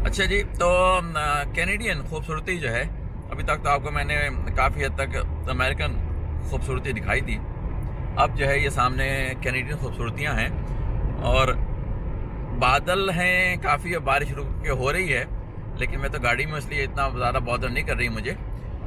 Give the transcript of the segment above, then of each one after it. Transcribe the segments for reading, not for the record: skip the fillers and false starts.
अच्छा जी, तो कैनेडियन खूबसूरती जो है, अभी तक तो आपको मैंने काफ़ी हद तक अमेरिकन खूबसूरती दिखाई थी। अब जो है ये सामने कैनेडियन खूबसूरतियाँ हैं और बादल हैं काफ़ी, अब बारिश रुक के हो रही है, लेकिन मैं तो गाड़ी में इसलिए इतना ज़्यादा बॉदर नहीं कर रही मुझे।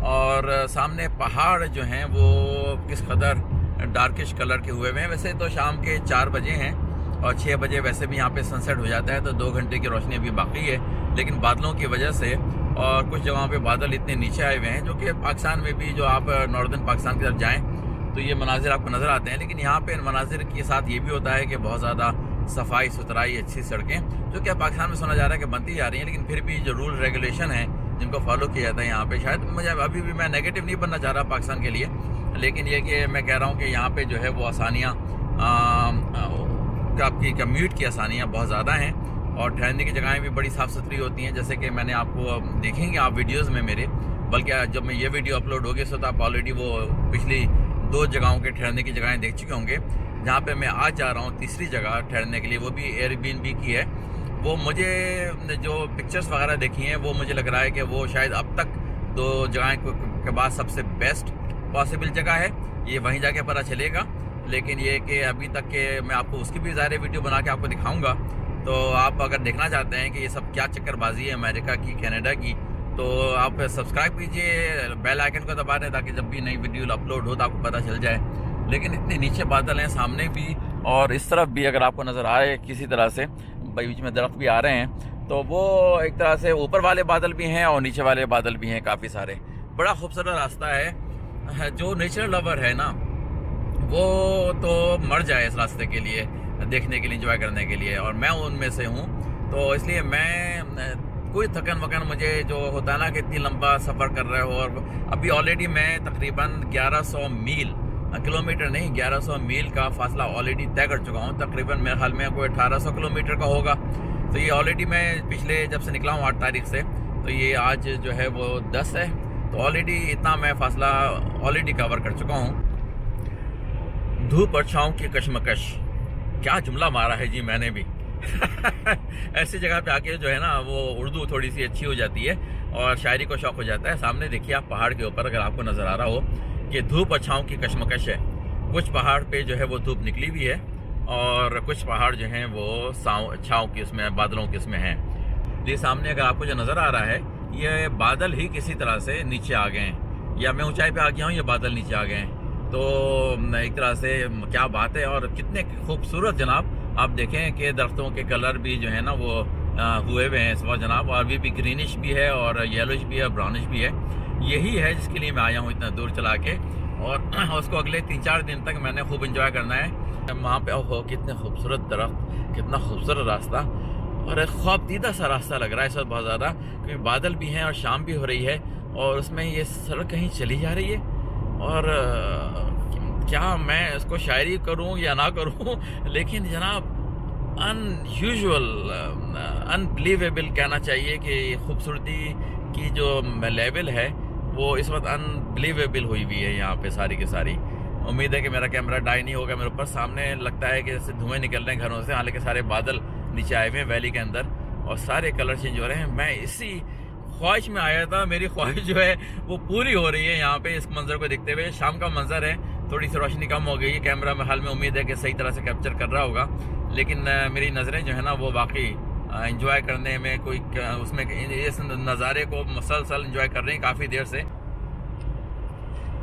और सामने पहाड़ जो हैं वो किस कदर डार्किश कलर के हुए हुए हैं। वैसे तो शाम के 4 बजे हैं और 6 बजे वैसे भी यहाँ पे सनसेट हो जाता है, तो 2 घंटे की रोशनी अभी बाकी है। लेकिन बादलों की वजह से और कुछ जगहों पे बादल इतने नीचे आए हुए हैं, जो कि पाकिस्तान में भी, जो आप नॉर्दर्न पाकिस्तान की तरफ जाएँ तो ये मनाजिर आपको नज़र आते हैं। लेकिन यहाँ पे मनाजिर के साथ ये भी होता है कि बहुत ज़्यादा सफाई सुथराई, अच्छी सड़कें, जो कि पाकिस्तान में सुना जा रहा है कि बनती जा रही हैं, लेकिन फिर भी जो रूल रेगुलेशन है जिनको फॉलो किया जाता है यहाँ पे, शायद मुझे अभी भी, मैं नेगेटिव नहीं बनना चाह रहा पाकिस्तान के लिए, लेकिन ये कि मैं कह रहा हूँ कि यहाँ पे जो है वो आसानियाँ, आपकी कम्यूट की आसानियाँ बहुत ज़्यादा हैं और ठहरने की जगहें भी बड़ी साफ़ सुथरी होती हैं। जैसे कि मैंने आपको देखेंगे आप वीडियोज़ में मेरे, बल्कि जब मैं ये वीडियो अपलोड होगी तो आप ऑलरेडी वो पिछली 2 जगहों के ठहरने की जगहें देख चुके होंगे। जहाँ पे मैं आज जा रहा हूँ तीसरी जगह ठहरने के लिए, वो भी एयरबीएनबी की है। वो मुझे जो पिक्चर्स वगैरह देखी हैं, वो मुझे लग रहा है कि वो शायद अब तक 2 जगह के बाद सबसे बेस्ट पॉसिबल जगह है। ये वहीं जाके पता चलेगा, लेकिन ये कि अभी तक के मैं आपको उसकी भी ज़ाहिर वीडियो बना के आपको दिखाऊँगा। तो आप अगर देखना चाहते हैं कि ये सब क्या चक्करबाजी है अमेरिका की, कनाडा की, तो आप सब्सक्राइब कीजिए, बेल आइकन को दबा दें ताकि जब भी नई वीडियो अपलोड हो तो आपको पता चल जाए। लेकिन इतने नीचे बादल हैं सामने भी और इस तरफ भी, अगर आपको नज़र आए किसी तरह से, बीच में दरख्त भी आ रहे हैं, तो वो एक तरह से ऊपर वाले बादल भी हैं और नीचे वाले बादल भी हैं काफ़ी सारे। बड़ा खूबसूरत रास्ता है। जो नेचर लवर है ना, वो तो मर जाए इस रास्ते के लिए, देखने के लिए, एंजॉय करने के लिए, और मैं उनमें से हूँ। तो इसलिए मैं कोई थकन वकन मुझे जो होता है ना कि इतनी लंबा सफ़र कर रहे हो, और अभी ऑलरेडी मैं तकरीबन 1100 मील, किलोमीटर नहीं, 1100 मील का फासला ऑलरेडी तय कर चुका हूँ। तकरीबन मेरे ख्याल में कोई 1800 किलोमीटर का होगा। तो ये ऑलरेडी मैं पिछले जब से निकला हूँ 8 तारीख से, तो ये आज जो है वो 10 है, तो ऑलरेडी इतना मैं फासला ऑलरेडी कवर कर चुका हूँ। धूप और छाँव की कशमकश, क्या जुमला मारा है जी मैंने भी। ऐसी जगह पे आके जो है ना वो उर्दू थोड़ी सी अच्छी हो जाती है और शायरी को शौक हो जाता है। सामने देखिए आप पहाड़ के ऊपर, अगर आपको नज़र आ रहा हो कि धूप और छाँव की कशमकश है। कुछ पहाड़ पे जो है वो धूप निकली हुई है और कुछ पहाड़ जो हैं वो छाँव की, उसमें बादलों के उसमें हैं। ये सामने अगर आपको जो नज़र आ रहा है, ये बादल ही किसी तरह से नीचे आ गए हैं, या मैं ऊंचाई पे आ गया हूँ, ये बादल नीचे आ गए हैं। तो एक तरह से क्या बात है, और कितने खूबसूरत जनाब। आप देखें कि दरख्तों के कलर भी जो है ना वो हुए हुए हैं इस वक्त जनाब, और अभी भी ग्रीनिश भी है और येलोइश भी है, ब्राउनिश भी है। यही है जिसके लिए मैं आया हूँ इतना दूर चला के, और उसको अगले 3-4 दिन तक मैंने खूब इंजॉय करना है वहाँ पे। ओहो, कितने खूबसूरत दरख्त, कितना खूबसूरत रास्ता, और एक ख्वाबदीदा सा रास्ता लग रहा है इस वक्त बहुत ज़्यादा, क्योंकि बादल भी हैं और शाम भी हो रही है, और उसमें ये सड़क कहीं चली जा रही है। और क्या मैं इसको शायरी करूं या ना करूं, लेकिन जनाब अनयूजुअल, अनबिलीवेबल कहना चाहिए कि खूबसूरती की जो लेवल है वो इस वक्त अनबिलीवेबल हुई हुई है यहाँ पे सारी की सारी। उम्मीद है कि मेरा कैमरा डाई नहीं होगा मेरे ऊपर। सामने लगता है कि जैसे धुएं निकल रहे हैं घरों से, हालांकि सारे बादल नीचे आए हुए हैं वैली के अंदर और सारे कलर चेंज हो रहे हैं। मैं इसी ख्वाहिश में आया था, मेरी ख्वाहिश जो है वो पूरी हो रही है यहाँ पे इस मंजर को देखते हुए। शाम का मंजर है, थोड़ी सी रोशनी कम हो गई है, कैमरा में हाल में उम्मीद है कि सही तरह से कैप्चर कर रहा होगा, लेकिन मेरी नज़रें जो है ना वो वाकई एंजॉय करने में, कोई उसमें इस नज़ारे को मुसलसल एंजॉय कर रहे हैं काफ़ी देर से।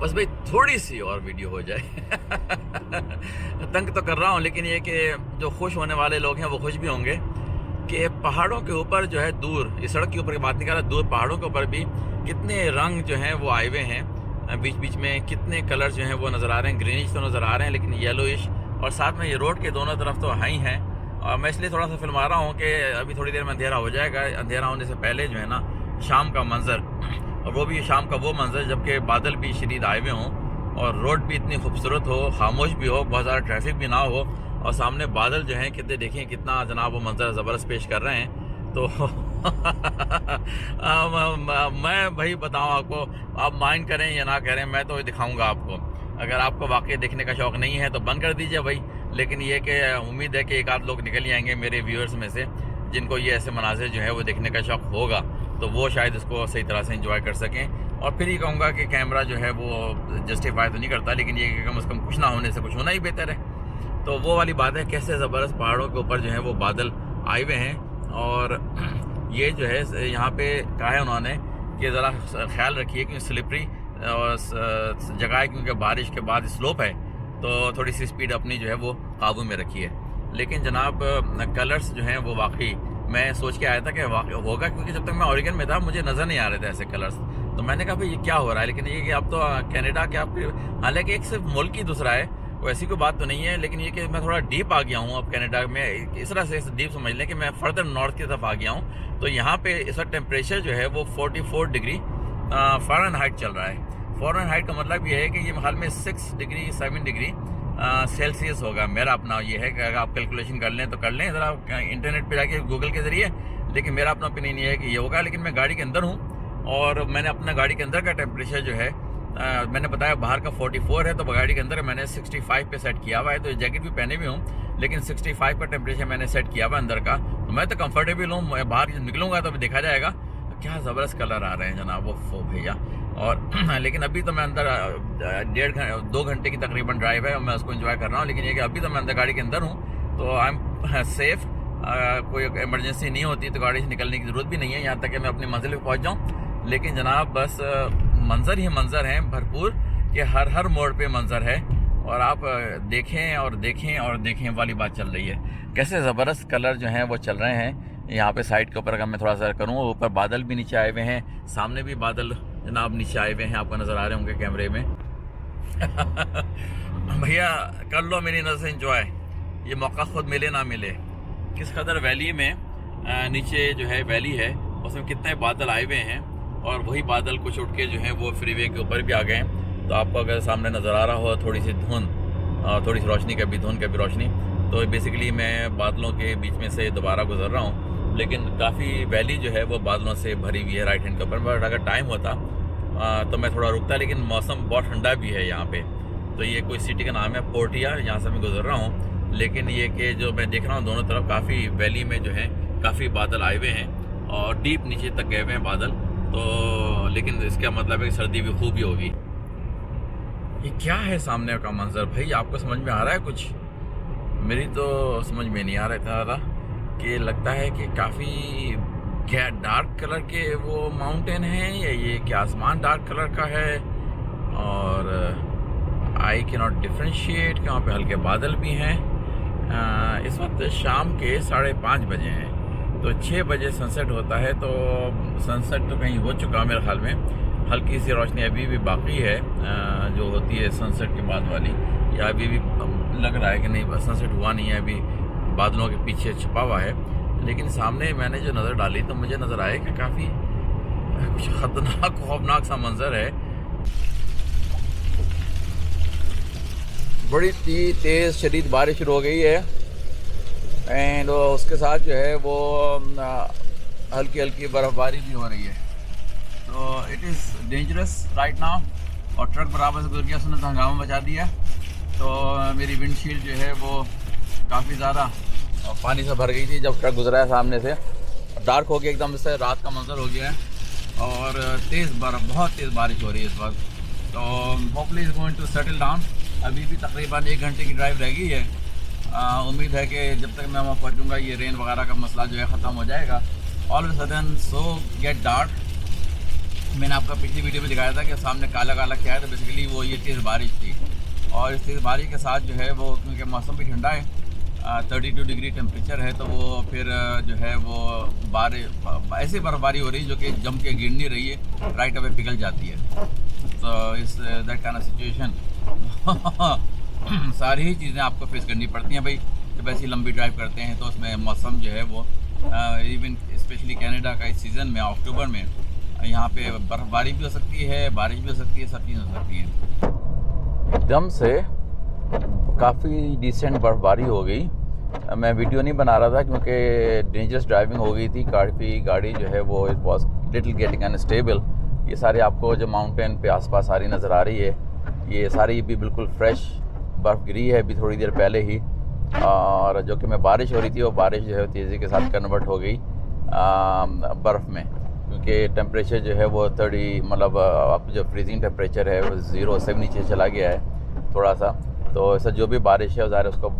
बस भाई थोड़ी सी और वीडियो हो जाए। तंग तो कर रहा हूँ, लेकिन ये कि जो खुश होने वाले लोग हैं वो खुश भी होंगे कि पहाड़ों के ऊपर जो है दूर, इस सड़क के ऊपर की बात नहीं कर रहा, दूर पहाड़ों के ऊपर भी कितने रंग जो हैं वो आए हुए हैं। बीच बीच में कितने कलर जो हैं वो नज़र आ रहे हैं। ग्रीनिश तो नज़र आ रहे हैं, लेकिन येलोइश, और साथ में ये रोड के दोनों तरफ तो हैं ही हैं। और मैं इसलिए थोड़ा सा फिल्मा रहा हूँ कि अभी थोड़ी देर में अंधेरा हो जाएगा। अंधेरा होने से पहले जो है ना शाम का मंजर, और वो भी शाम का वो मंजर जबकि बादल भी शदीद आए हुए हों और रोड भी इतनी खूबसूरत हो, खामोश भी हो, बहुत ज़्यादा ट्रैफिक भी ना हो, और सामने बादल जो हैं कितने देखें कितना जनाब वो मंजर ज़बरदस्त पेश कर रहे हैं। तो मैं भाई बताऊं आपको, आप माइंड करें या ना करें, मैं तो दिखाऊंगा आपको। अगर आपको वाकई देखने का शौक़ नहीं है तो बंद कर दीजिए भाई, लेकिन ये कि उम्मीद है कि एक आध लोग निकल ही आएंगे मेरे व्यूअर्स में से जिनको ये ऐसे मनाज़िर जो है वो देखने का शौक़ होगा तो वो शायद इसको सही तरह से इंजॉय कर सकें। और फिर ये कहूँगा कि कैमरा जो है वो जस्टिफाई तो नहीं करता, लेकिन ये कि कम से कम कुछ ना होने से कुछ होना ही बेहतर है। तो वो वाली बात है, कैसे ज़बरदस्त पहाड़ों के ऊपर जो है वो बादल आए हुए हैं। और ये जो है यहाँ पे कहा है उन्होंने कि ज़रा ख्याल रखिए कि स्लिपरी और जगह है, क्योंकि बारिश के बाद स्लोप है, तो थोड़ी सी स्पीड अपनी जो है वो काबू में रखिए। लेकिन जनाब कलर्स जो हैं वो वाकई मैं सोच के आया था कि होगा, क्योंकि जब तक मैं ओरिगन में था मुझे नज़र नहीं आ रहे थे ऐसे कलर्स। तो मैंने कहा भाई ये क्या हो रहा है, लेकिन ये कि अब तो कनाडा के आप, हालांकि एक सिर्फ मुल्क ही दूसरा है, वैसी कोई बात तो नहीं है, लेकिन ये कि मैं थोड़ा डीप आ गया हूँ अब कनाडा में। इस तरह से डीप समझ लें कि मैं फर्दर नॉर्थ की तरफ आ गया हूँ। तो यहाँ पे इस वक्त टेम्परेचर जो है वो 44 डिग्री फ़ारेनहाइट चल रहा है। फ़ारेनहाइट का मतलब ये है कि ये हाल में 6 डिग्री 7 डिग्री सेल्सियस होगा। मेरा अपना ये है कि अगर आप कैलकुलेशन कर लें तो कर लें ज़रा इंटरनेट पे जाके गूगल के ज़रिए, लेकिन मेरा अपना ओपिनियन ये है कि ये होगा। लेकिन मैं गाड़ी के अंदर हूँ और मैंने अपना गाड़ी के अंदर का टेम्परेचर जो है मैंने बताया बाहर का 44 है, तो गाड़ी के अंदर मैंने 65 पे सेट किया हुआ है। तो जैकेट भी पहने भी हूँ, लेकिन 65 का टेम्परेचर मैंने सेट किया हुआ अंदर का। तो मैं तो कंफर्टेबल हूँ, मैं बाहर निकलूँगा तो देखा जाएगा। क्या ज़बरदस्त कलर आ रहे हैं जनाब वो भैया। और लेकिन अभी तो मैं अंदर 2 घंटे की तकरीबन ड्राइव है और मैं उसको एंजॉय कर रहा हूँ। लेकिन ये कि अभी तो मैं अंदर गाड़ी के अंदर हूँ, तो आई एम सेफ़। कोई इमरजेंसी नहीं होती तो गाड़ी से निकलने की ज़रूरत भी नहीं है, यहाँ तक कि मैं अपनी मंजिल पे पहुँच जाऊँ। लेकिन जनाब बस मंज़र ही मंज़र हैं भरपूर, कि हर मोड़ पे मंज़र है। और आप देखें और देखें और देखें वाली बात चल रही है। कैसे ज़बरदस्त कलर जो हैं वो चल रहे हैं यहाँ पे साइड के ऊपर। अगर मैं थोड़ा सा करूँ, ऊपर बादल भी नीचे आए हुए हैं, सामने भी बादल जनाब नीचे आए हुए हैं, आपको नज़र आ रहे होंगे कैमरे में। भैया कर लो मेरी नज़र से इंजॉय, ये मौका खुद मिले ना मिले। किस कदर वैली में नीचे जो है वैली है उसमें कितने बादल आए हुए हैं, और वही बादल कुछ उठ के जो है वो फ्रीवे के ऊपर भी आ गए हैं। तो आपको अगर सामने नज़र आ रहा हो थोड़ी सी धुंध, थोड़ी सी रोशनी, कभी धुंध कभी रोशनी, तो बेसिकली मैं बादलों के बीच में से दोबारा गुजर रहा हूँ। लेकिन काफ़ी वैली जो है वो बादलों से भरी हुई है राइट हैंड के ऊपर। बट अगर टाइम होता तो मैं थोड़ा रुकता, लेकिन मौसम बहुत ठंडा भी है यहाँ पे। तो ये कोई सिटी का नाम है पोर्टिया, यहाँ से मैं गुजर रहा हूँ। लेकिन ये कि जो मैं देख रहा हूँ दोनों तरफ काफ़ी वैली में जो है काफ़ी बादल आए हुए हैं और डीप नीचे तक गए हुए हैं बादल। तो लेकिन इसका मतलब है कि सर्दी भी खूब ही होगी। ये क्या है सामने का मंजर भाई, आपको समझ में आ रहा है कुछ? मेरी तो समझ में नहीं आ रहा था ज़्यादा, कि लगता है कि काफ़ी डार्क कलर के वो माउंटेन हैं, या ये कि आसमान डार्क कलर का है। और आई कैन नॉट डिफ्रेंशिएट कि वहाँ पे हल्के बादल भी हैं। इस वक्त शाम के 5:30 बजे हैं, तो 6 बजे सनसेट होता है। तो सनसेट तो कहीं हो चुका मेरे ख्याल में, हल्की सी रोशनी अभी भी बाकी है जो होती है सनसेट के बाद वाली, या अभी भी लग रहा है कि नहीं सनसेट हुआ नहीं है, अभी बादलों के पीछे छुपा हुआ है। लेकिन सामने मैंने जो नज़र डाली तो मुझे नज़र आया कि काफ़ी कुछ खतरनाक खौफनाक सा मंजर है। बड़ी तेज़ शदीद बारिश शुरू हो गई है, एंड उसके साथ जो है वो हल्की हल्की बर्फ़बारी भी हो रही है। तो it is dangerous right now. और ट्रक बराबर से गुजर गया, उसने तो हंगामा मचा दिया। तो मेरी विंडशील्ड जो है वो काफ़ी ज़्यादा पानी से भर गई थी जब ट्रक गुजरा है सामने से। डार्क हो गया एकदम से, रात का मंजर हो गया है और बहुत तेज़ बारिश हो रही है इस वक्त। तो hopefully is going to settle down. अभी भी तकरीबन 1 घंटे की ड्राइव रह गई है। उम्मीद है कि जब तक मैं वहाँ पहुँचूँगा ये रेन वगैरह का मसला जो है ख़त्म हो जाएगा। All of sudden so gate dark. मैंने आपका पिछली वीडियो में दिखाया था कि सामने काला काला क्या है, तो बेसिकली वो ये तेज़ बारिश थी। और इस तेज़ बारिश के साथ जो है वो, क्योंकि मौसम भी ठंडा है, 32 डिग्री टेम्परेचर है, तो वो फिर जो है वो ऐसी बर्फ़बारी हो रही है जो कि जम के गिर नहीं रही है, राइट अवे पिघल जाती है। तो इस दैट काइंड ऑफ सिचुएशन सारी ही चीज़ें आपको फेस करनी पड़ती हैं भाई। जब ऐसी लंबी ड्राइव करते हैं तो उसमें मौसम जो है वो इवन स्पेशली कनाडा का इस सीज़न में अक्टूबर में यहाँ पे बर्फ़बारी भी हो सकती है, बारिश भी हो सकती है, सब चीज़ हो सकती है। एकदम से काफ़ी डिसेंट बर्फ़बारी हो गई। मैं वीडियो नहीं बना रहा था क्योंकि डेंजरस ड्राइविंग हो गई थी, काफ़ी गाड़ी जो है वो it was little getting unstable. ये सारे आपको जो माउंटेन पे आसपास सारी नज़र आ रही है, ये सारी भी बिल्कुल फ्रेश बर्फ़ गिरी है अभी थोड़ी देर पहले ही। और जो कि मैं बारिश हो रही थी वो बारिश जो है तेज़ी के साथ कन्वर्ट हो गई बर्फ़ में, क्योंकि टेम्परेचर जो है वो 30 मतलब अब जो फ्रीजिंग टेम्परेचर है वो 0 से भी नीचे चला गया है थोड़ा सा। तो ऐसा जो भी बारिश है ज़ाहिर उसको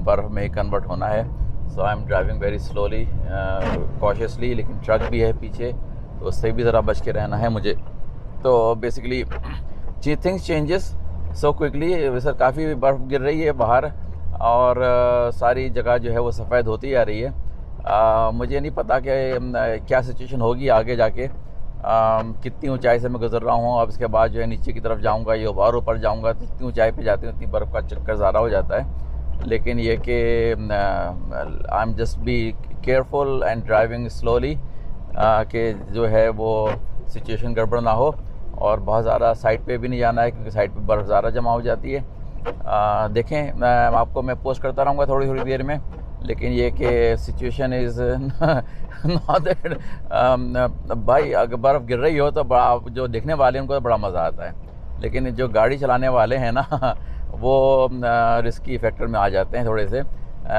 बर्फ़ में ही कन्वर्ट होना है। So I am driving very slowly cautiously, लेकिन ट्रक भी है पीछे तो उससे भी ज़रा बच के रहना है मुझे। तो basically things changes so quickly. वैसे काफ़ी बर्फ़ गिर रही है बाहर और सारी जगह जो है वो सफ़ेद होती जा रही है। मुझे नहीं पता कि क्या सिचुएशन होगी आगे जाके, कितनी ऊंचाई से मैं गुजर रहा हूँ। अब इसके बाद जो है नीचे की तरफ जाऊँगा या और ऊपर जाऊँगा तो जितनी ऊंचाई पे जाती हूँ उतनी बर्फ़ का चक्कर ज़्यादा हो जाता है। लेकिन ये कि आई am just be careful and driving slowly कि जो है वो सिचुएशन गड़बड़ ना हो। और बहुत ज़्यादा साइड पे भी नहीं जाना है क्योंकि साइड पे बर्फ़ ज़्यादा जमा हो जाती है। देखें आपको मैं पोस्ट करता रहूँगा थोड़ी थोड़ी देर में, लेकिन ये कि सिचुएशन इज़ नॉट दैट भाई अगर बर्फ़ गिर रही हो तो बड़ा जो देखने वाले हैं उनको बड़ा मज़ा आता है, लेकिन जो गाड़ी चलाने वाले हैं ना वो रिस्की फैक्टर में आ जाते हैं थोड़े से।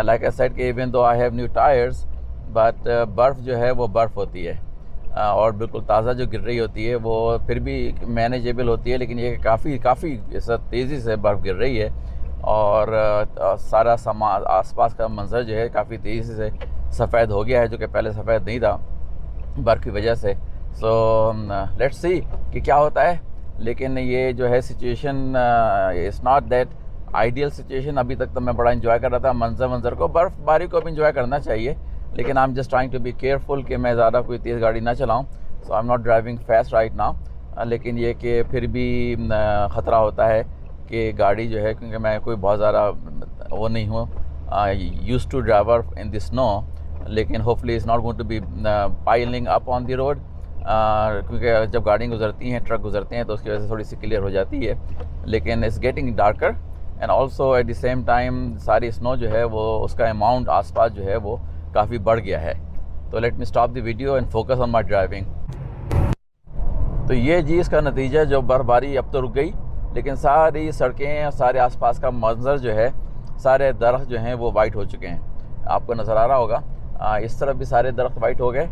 लाइक आई सेड कि even though I have new tyres but बर्फ़ जो है वो बर्फ़ होती है और बिल्कुल ताज़ा जो गिर रही होती है वो फिर भी मैनेजेबल होती है। लेकिन ये काफ़ी ऐसा तेज़ी से बर्फ़ गिर रही है और सारा समा आसपास का मंजर जो है काफ़ी तेज़ी से सफ़ेद हो गया है, जो कि पहले सफ़ेद नहीं था बर्फ़ की वजह से। सो लेट्स सी कि क्या होता है। लेकिन ये जो है situation it's not that ideal situation. अभी तक तो मैं बड़ा इंजॉय कर रहा था मंज़र को, बर्फ़बारी को भी इंजॉय करना चाहिए, लेकिन I am just trying to be careful कि मैं ज़्यादा कोई तेज़ गाड़ी ना चलाऊँ। So I am not driving fast right now. लेकिन ये कि फिर भी ख़तरा होता है कि गाड़ी जो है, क्योंकि मैं कोई बहुत ज़्यादा वो नहीं हूँ used to driver in the snow, लेकिन hopefully is not going to be piling up on the road, क्योंकि जब गाड़ी गुजरती हैं ट्रक गुजरते हैं तो उसकी वजह से थोड़ी सी क्लियर हो जाती है। लेकिन it's getting darker and also at the same time सारी स्नो जो है वो उसका अमाउंट आसपास जो है वो काफ़ी बढ़ गया है। तो let me stop the video and focus on my driving. तो ये जी इसका नतीजा, जो बर्फ़बारी अब तो रुक गई लेकिन सारी सड़कें और सारे आसपास का मंजर जो है, सारे दरख्त जो हैं वो वाइट हो चुके हैं। आपको नज़र आ रहा होगा इस तरफ भी सारे दरख्त वाइट हो गए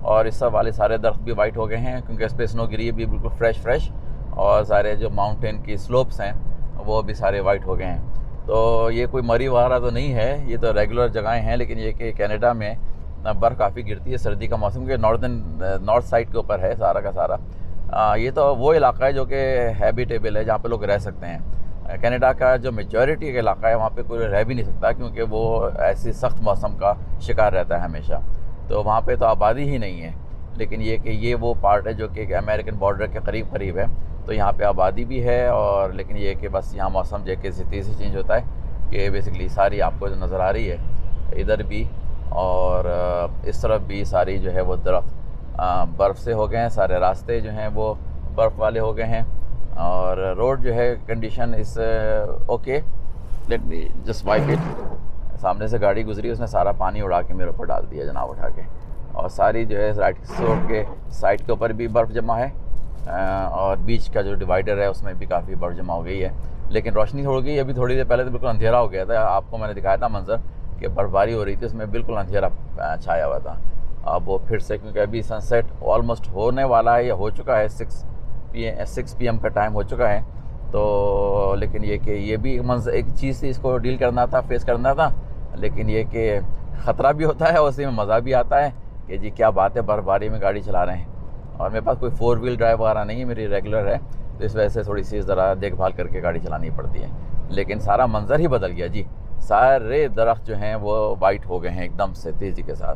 और इस तरफ वाले सारे दरख्त भी वाइट हो गए हैं, क्योंकि इस पर स्नो गिरी है भी बिल्कुल फ्रेश और सारे जो माउंटेन की स्लोप्स हैं वो भी सारे वाइट हो गए हैं। तो ये कोई मरी वगैरह तो नहीं है, ये तो रेगुलर जगहें हैं। लेकिन ये कि कनाडा में बर्फ़ काफ़ी गिरती है सर्दी का मौसम के नॉर्थ साइड के ऊपर है सारा का सारा। ये तो वो इलाका है जो कि हैबिटेबल है, जहाँ पे लोग रह सकते हैं। कनाडा का जो मेजॉरिटी का इलाका है वहाँ पे कोई रह भी नहीं सकता, क्योंकि वो ऐसी सख्त मौसम का शिकार रहता है हमेशा। तो वहाँ पे तो आबादी ही नहीं है। लेकिन ये कि ये वो पार्ट है जो कि अमेरिकन बॉर्डर के करीब है, तो यहाँ पे आबादी भी है। और लेकिन ये कि बस यहाँ मौसम जो कि तेज़ी से चेंज होता है, कि बेसिकली सारी आपको जो नज़र आ रही है इधर भी और इस तरफ भी सारी जो है वो दरख्त बर्फ़ से हो गए हैं। सारे रास्ते जो हैं वो बर्फ़ वाले हो गए हैं और रोड जो है कंडीशन इस okay. Let me just wipe it. सामने से गाड़ी गुजरी, उसने सारा पानी उड़ा के मेरे ऊपर डाल दिया जनाब उठा के। और सारी जो है राइट रोड के साइड के ऊपर भी बर्फ़ जमा है और बीच का जो डिवाइडर है उसमें भी काफ़ी बर्फ़ जमा हो गई है। लेकिन रोशनी हो गई अभी, थोड़ी देर पहले तो बिल्कुल अंधेरा हो गया था। आपको मैंने दिखाया था मंजर कि बर्फ़बारी हो रही थी, उसमें बिल्कुल अंधेरा छाया हुआ था। अब वो फिर से, क्योंकि अभी सनसेट ऑलमोस्ट होने वाला है या हो चुका है, 6 PM का टाइम हो चुका है। तो लेकिन ये कि ये भी एक चीज़ थी, इसको डील करना था, फेस करना था। लेकिन ये कि ख़तरा भी होता है और उसी में मज़ा भी आता है कि जी क्या बात है, बर्फ़बारी में गाड़ी चला रहे हैं। और मेरे पास कोई 4 व्हील ड्राइव वगैरह नहीं है, मेरी रेगुलर है, तो इस वजह से थोड़ी सी ज़रा देखभाल करके गाड़ी चलानी पड़ती है। लेकिन सारा मंजर ही बदल गया जी, सारे दरख्त जो हैं वो वाइट हो गए हैं एकदम से तेज़ी के साथ।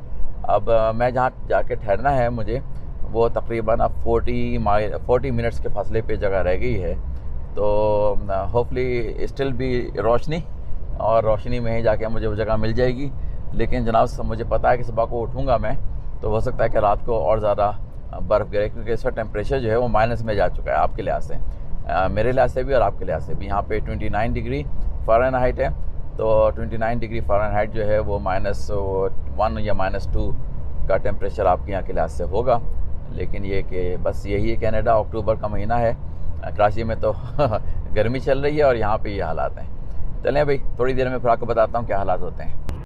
अब मैं जहाँ जाके ठहरना है मुझे, वो तकरीबन अब 40 मिनट्स के फासले पे जगह रह गई है। तो होपफुली स्टिल भी रोशनी, और रोशनी में ही जाके मुझे वो जगह मिल जाएगी। लेकिन जनाब मुझे पता है कि सुबह को उठूँगा मैं, तो हो सकता है कि रात को और ज़्यादा बर्फ़ गिरे, क्योंकि इसका टेम्परेचर जो है वो माइनस में जा चुका है आपके लिहाज से, मेरे लिहाज से भी और आपके लिहाज से भी। यहाँ पे 29 डिग्री फ़ारेनहाइट है, तो 29 डिग्री फ़ारेनहाइट जो है वो -1 या -2 का टेम्परेचर आपके यहाँ के लिहाज से होगा। लेकिन ये कि बस यही है, कनाडा अक्टूबर का महीना है, कराची में तो गर्मी चल रही है और यहाँ पे ये हालात हैं। चलें भाई, थोड़ी देर में फिर आपको बताता हूँ क्या हालात होते हैं।